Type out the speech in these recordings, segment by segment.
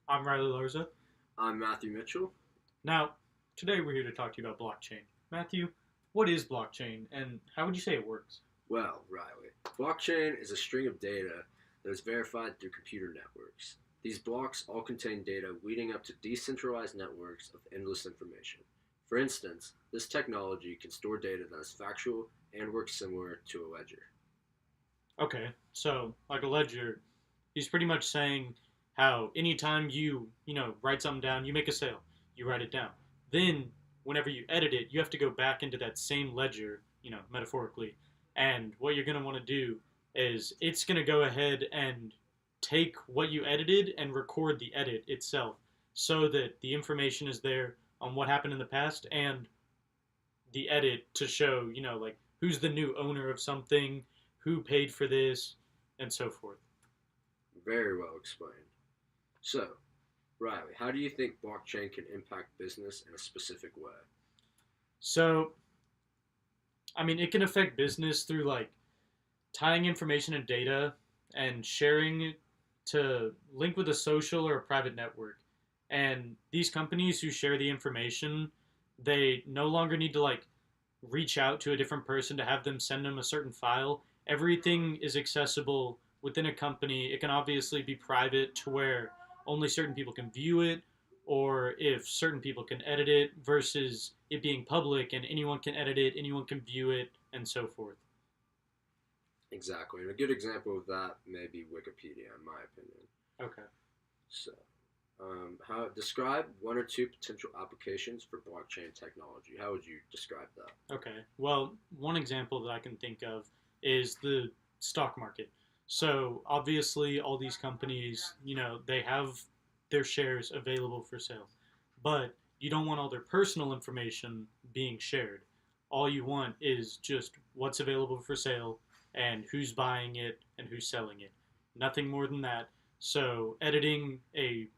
I'm Riley Larza. I'm Matthew Mitchell. Now, today we're here to talk to you about blockchain. Matthew, what is blockchain and how would you say it works? Well, Riley, blockchain is a string of data that is verified through computer networks. These blocks all contain data leading up to decentralized networks of endless information. For instance, this technology can store data that is factual and works similar to a ledger. Okay, so like a ledger, he's pretty much saying how anytime you write something down, you make a sale, you write it down. Then, whenever you edit it, you have to go back into that same ledger, metaphorically. And what you're going to want to do is it's going to go ahead and take what you edited and record the edit itself so that the information is there on what happened in the past and the edit to show, like who's the new owner of something, who paid for this, and so forth. Very well explained. So, Riley, how do you think blockchain can impact business in a specific way? So, I mean, it can affect business through like tying information and data and sharing it to link with a social or a private network. And these companies who share the information, they no longer need to like reach out to a different person to have them send them a certain file. Everything is accessible within a company. It can obviously be private to where only certain people can view it, or if certain people can edit it, versus it being public and anyone can edit it, anyone can view it, and so forth. Exactly. And a good example of that may be Wikipedia, in my opinion. Okay. So, how describe one or two potential applications for blockchain technology? How would you describe that? Okay. Well, one example that I can think of is the stock market. So obviously, all these companies, they have their shares available for sale, but you don't want all their personal information being shared. All you want is just what's available for sale and who's buying it and who's selling it. Nothing more than that. So editing a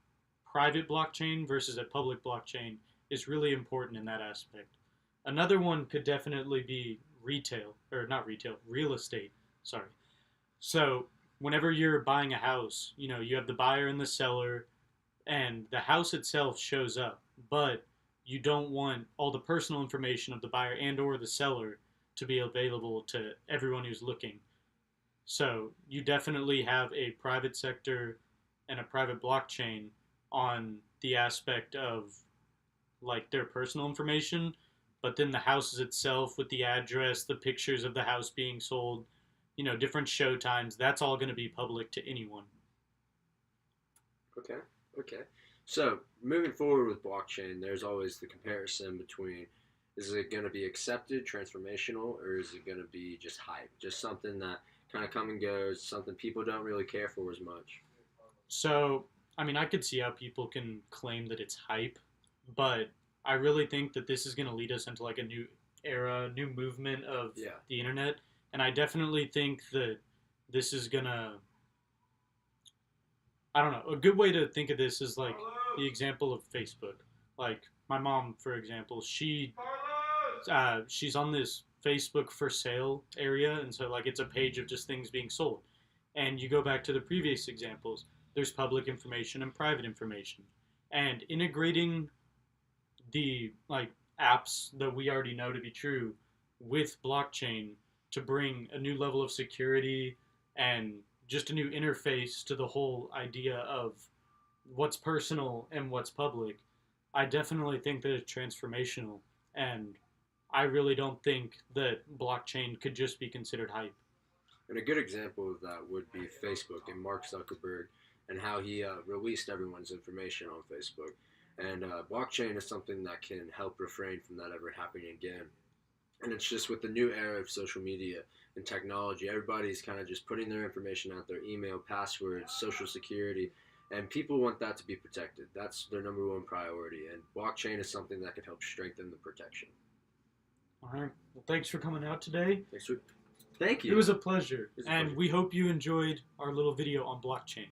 private blockchain versus a public blockchain is really important in that aspect. Another one could definitely be retail, or not retail, real estate. Sorry. So, whenever you're buying a house, you have the buyer and the seller, and the house itself shows up, but you don't want all the personal information of the buyer and or the seller to be available to everyone who's looking. So, you definitely have a private sector and a private blockchain on the aspect of like their personal information, but then the houses itself with the address, the pictures of the house being sold, different show times, that's all going to be public to anyone. Okay. Okay. So, moving forward with blockchain, there's always the comparison between is it going to be accepted, transformational, or is it going to be just hype, just something that kind of come and goes, something people don't really care for as much? So, I mean, I could see how people can claim that it's hype, but I really think that this is going to lead us into like a new era, new movement of Yeah. the internet. And I definitely think that this is going to, I don't know, a good way to think of this is like the example of Facebook. Like my mom, for example, she's on this Facebook for sale area, and so like it's a page of just things being sold. And you go back to the previous examples, there's public information and private information. And integrating the like apps that we already know to be true with blockchain to bring a new level of security and just a new interface to the whole idea of what's personal and what's public. I definitely think that it's transformational, and I really don't think that blockchain could just be considered hype. And a good example of that would be Facebook and Mark Zuckerberg and how he released everyone's information on Facebook. And blockchain is something that can help refrain from that ever happening again. And it's just with the new era of social media and technology, everybody's kind of just putting their information out there, email, passwords, social security, and people want that to be protected. That's their number one priority, and blockchain is something that can help strengthen the protection. All right. Well, thanks for coming out today. Thanks for, thank It you. was a pleasure, It was a and pleasure. we hope you enjoyed our little video on blockchain.